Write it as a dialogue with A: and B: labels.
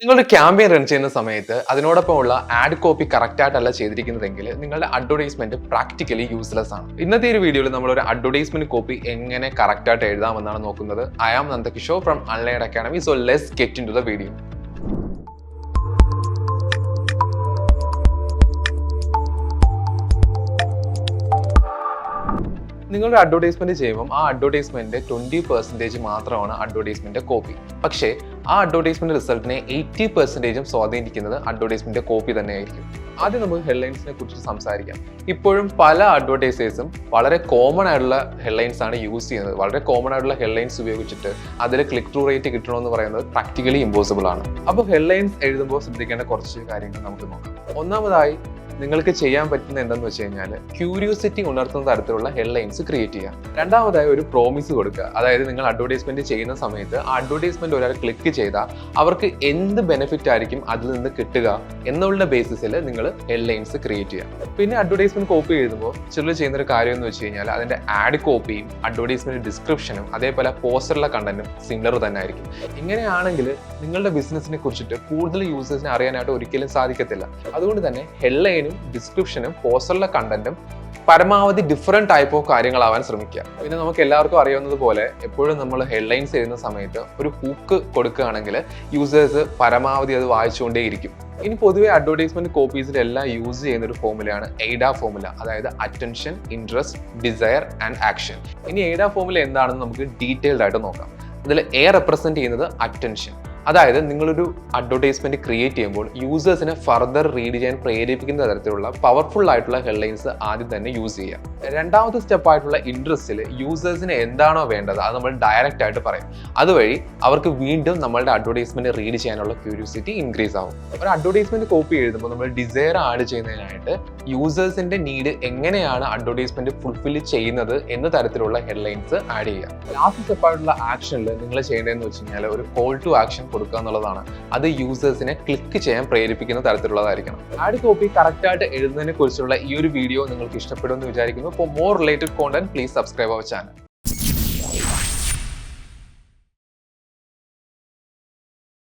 A: നിങ്ങളൊരു campaign run ചെയ്യുന്ന സമയത്ത് അതിനോടൊപ്പമുള്ള ആഡ് കോപ്പി കറക്റ്റ് ആയിട്ടല്ല ചെയ്തിരിക്കുന്നതെങ്കിൽ നിങ്ങളുടെ അഡ്വർടൈസ്മെന്റ് പ്രാക്ടിക്കലി യൂസ്ലെസ് ആണ്. ഇന്നത്തെ ഒരു വീഡിയോയിൽ നമ്മൾ ഒരു അഡ്വർടൈസ്മെന്റ് കോപ്പി എങ്ങനെ കറക്റ്റ് ആയിട്ട് എഴുതാമെന്നാണ് നോക്കുന്നത്. I am Nandakishore from Unlined Academy. So let's get into the video. നിങ്ങളുടെ അഡ്വർടൈസ്മെന്റ് ചെയ്യുമ്പോൾ ആ അഡ്വർടൈസ്മെന്റ് 20% മാത്രമാണ് അഡ്വർടൈസ്മെന്റ് കോപ്പി. പക്ഷേ ആ അഡ്വർടൈസ്മെന്റ് റിസൾട്ടിനെ 80% സ്വാധീനിക്കുന്നത് അഡ്വർടൈസ്മെന്റ് കോപ്പി തന്നെയായിരിക്കും. ആദ്യം നമുക്ക് ഹെഡ്ലൈൻസിനെ കുറിച്ച് സംസാരിക്കാം. ഇപ്പോഴും പല അഡ്വർടൈസേഴ്സും വളരെ കോമൺ ആയിട്ടുള്ള ഹെഡ്ലൈൻസ് ആണ് യൂസ് ചെയ്യുന്നത്. വളരെ കോമൺ ആയിട്ടുള്ള ഹെഡ്ലൈൻസ് ഉപയോഗിച്ചിട്ട് അതിൽ ക്ലിക്ക് ത്രൂ റേറ്റ് കിട്ടണമെന്ന് പറയുന്നത് പ്രാക്ടിക്കലി ഇമ്പോസിബിൾ ആണ്. അപ്പോൾ ഹെഡ്ലൈൻസ് എഴുതുമ്പോൾ ശ്രദ്ധിക്കേണ്ട കുറച്ച് കാര്യങ്ങൾ നമുക്ക് നോക്കാം. ഒന്നാമതായി നിങ്ങൾക്ക് ചെയ്യാൻ പറ്റുന്ന എന്താണെന്ന് വെച്ച് കഴിഞ്ഞാൽ ക്യൂരിയോസിറ്റി ഉണർത്തുന്ന തരത്തിലുള്ള ഹെഡ്ലൈൻസ് ക്രിയേറ്റ് ചെയ്യുക. രണ്ടാമതായി ഒരു പ്രോമിസ് കൊടുക്കുക. അതായത് നിങ്ങൾ അഡ്വർടൈസ്മെന്റ് ചെയ്യുന്ന സമയത്ത് ആ അഡ്വർടൈസ്മെന്റ് ഒരാൾ ക്ലിക്ക് ചെയ്താൽ അവർക്ക് എന്ത് ബെനിഫിറ്റ് ആയിരിക്കും അതിൽ നിന്ന് കിട്ടുക എന്നുള്ള ബേസിസിൽ നിങ്ങൾ ഹെഡ്ലൈൻസ് ക്രിയേറ്റ് ചെയ്യുക. പിന്നെ അഡ്വർടൈസ്മെന്റ് കോപ്പി എഴുതുമ്പോൾ ചിലർ ചെയ്യുന്ന ഒരു കാര്യം എന്ന് വെച്ച് കഴിഞ്ഞാൽ അതിന്റെ ആഡ് കോപ്പിയും അഡ്വർടൈസ്മെന്റ് ഡിസ്ക്രിപ്ഷനും അതേപോലെ പോസ്റ്ററിലെ കണ്ടന്റും സിമിലർ തന്നെ ആയിരിക്കും. ഇങ്ങനെയാണെങ്കിൽ നിങ്ങളുടെ ബിസിനസിനെ കുറിച്ചിട്ട് കൂടുതൽ യൂസേഴ്സിനെ അറിയാനായിട്ട് ഒരിക്കലും സാധിക്കത്തില്ല. അതുകൊണ്ട് തന്നെ ഹെഡ്ലൈൻ ഡിസ്ക്രിപ്ഷനും പോസ്റ്ററിലെ കണ്ടന്റും പരമാവധി ഡിഫറെന്റ് ടൈപ്പ് ഓഫ് കാര്യങ്ങളാവാൻ ശ്രമിക്കുക. പിന്നെ നമുക്ക് എല്ലാവർക്കും അറിയാവുന്നത് പോലെ എപ്പോഴും നമ്മൾ ഹെഡ്ലൈൻസ് എഴുതുന്ന സമയത്ത് ഒരു ഹൂക്ക് കൊടുക്കുകയാണെങ്കിൽ യൂസേഴ്സ് പരമാവധി അത് വായിച്ചുകൊണ്ടേയിരിക്കും. ഇനി പൊതുവെ അഡ്വർടൈസ്മെന്റ് കോപ്പീസിലെല്ലാം യൂസ് ചെയ്യുന്ന ഒരു ഫോമുലയാണ് എയ്ഡ ഫോമുല. അതായത് attention, interest, desire and action. ഇനി എയ്ഡ ഫോമുല എന്താണെന്ന് നമുക്ക് ഡീറ്റെയിൽഡ് ആയിട്ട് നോക്കാം. അതിൽ എ റെപ്രസെന്റ് ചെയ്യുന്നത് അറ്റൻഷൻ. അതായത് നിങ്ങളൊരു അഡ്വർടൈസ്മെന്റ് ക്രിയേറ്റ് ചെയ്യുമ്പോൾ യൂസേഴ്സിനെ ഫർദർ റീഡ് ചെയ്യാൻ പ്രേരിപ്പിക്കുന്ന തരത്തിലുള്ള പവർഫുൾ ആയിട്ടുള്ള ഹെഡ്ലൈൻസ് ആദ്യം തന്നെ യൂസ് ചെയ്യുക. രണ്ടാമത്തെ സ്റ്റെപ്പ് ആയിട്ടുള്ള ഇൻട്രസ്റ്റിൽ യൂസേഴ്സിന് എന്താണോ വേണ്ടത് അത് നമ്മൾ ഡയറക്റ്റ് ആയിട്ട് പറയും. അതുവഴി അവർക്ക് വീണ്ടും നമ്മളുടെ അഡ്വർടൈസ്മെന്റ് റീഡ് ചെയ്യാനുള്ള ക്യൂരിയോസിറ്റി ഇൻക്രീസ് ആവും. ഒരു അഡ്വർടൈസ്മെന്റ് കോപ്പി എഴുതുമ്പോൾ നമ്മൾ ഡിസയർ ആഡ് ചെയ്യുന്നതിനായിട്ട് യൂസേഴ്സിന്റെ നീഡ് എങ്ങനെയാണ് അഡ്വർടൈസ്മെന്റ് ഫുൾഫിൽ ചെയ്യുന്നത് എന്ന തരത്തിലുള്ള ഹെഡ്ലൈൻസ് ആഡ് ചെയ്യുക. ലാസ്റ്റ് സ്റ്റെപ്പ് ആയിട്ടുള്ള ആക്ഷനിൽ നിങ്ങൾ ചെയ്യേണ്ടതെന്ന് വെച്ച് കഴിഞ്ഞാൽ ഒരു കോൾ ടു ആക്ഷൻ കൊടുക്കുക എന്നുള്ളതാണ്. അത് യൂസേഴ്സിനെ ക്ലിക്ക് ചെയ്യാൻ പ്രേരിപ്പിക്കുന്ന തരത്തിലുള്ളതായിരിക്കണം. ആഡ് കോപ്പി കറക്റ്റ് ആയിട്ട് എഴുതുന്നതിനെ കുറിച്ചുള്ള ഈ ഒരു വീഡിയോ നിങ്ങൾക്ക് ഇഷ്ടപ്പെടുമെന്ന് വിചാരിക്കുന്നു. For more related content please subscribe our channel.